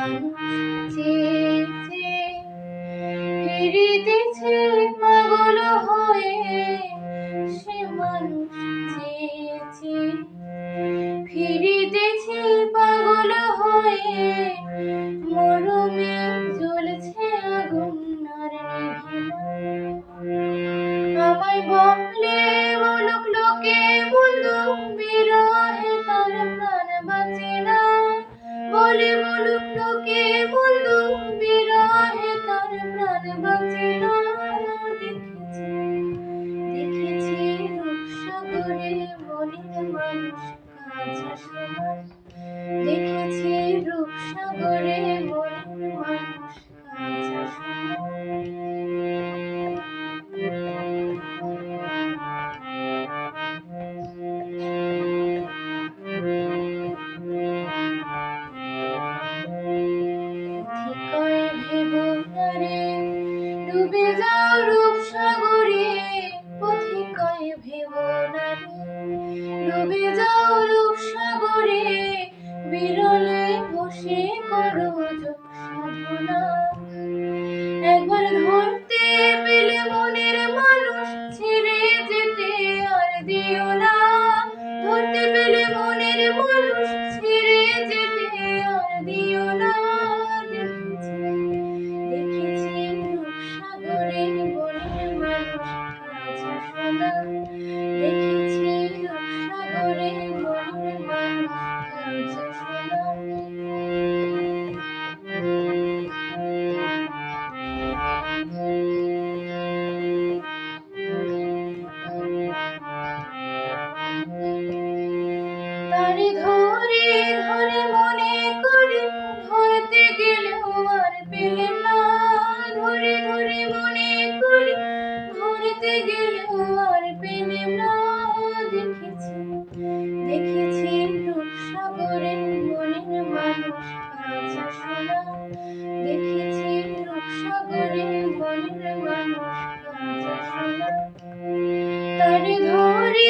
মানুষ চেয়ে চেয়ে ফিরিতেছে পাগল হয়ে, সে মানুষ চেয়ে চেয়ে ফিরিতেছে পাগল হয়ে, মরমে জ্বলছে আগুন আর নিভে না। আমায় বলে বলুক লোকে বন্ধু, বিরহে তার প্রাণ বাঁচে না। বলে বলুক লোকে বন্ধু, বিরহে তার প্রাণ বাঁচে না। দেখেছি দেখেছি রূপসাগরে মনের মানুষ কাঁচা সোনা। দেখেছি রূপসাগরে মনের মানুষ কাঁচা সোনা। ডুবে যাও রূপসাগরে, পথিকয় ভেবো না রে। ডুবে যাও রূপসাগরে, বিরলে বসে করো যোগ সাধনা। একবার ধরতে পেলে মনের মানুষ, ছেড়ে যেতে আর দিও না। ধরতে পেলে মনের মানুষ, ছেড়ে যেতে আর দিও না। দেখেছি রূপসাগরে মনের মানুষ কাঁচা সোনা। দেখেছি রূপসাগরে মনের মানুষ কাঁচা সোনা। তারে ধরে ধরে মনে করে, ধরতে গেলেও আর পেলেম না। ধরে ধরে মনে করে, ধরতে গেলেও আর পেলেম না। দেখেছি দেখেছি রূপসাগরে মনের মানুষ কাঁচা সোনা। দেখেছি রূপসাগরে মনের মানুষ কাঁচা সোনা। তারে ধরে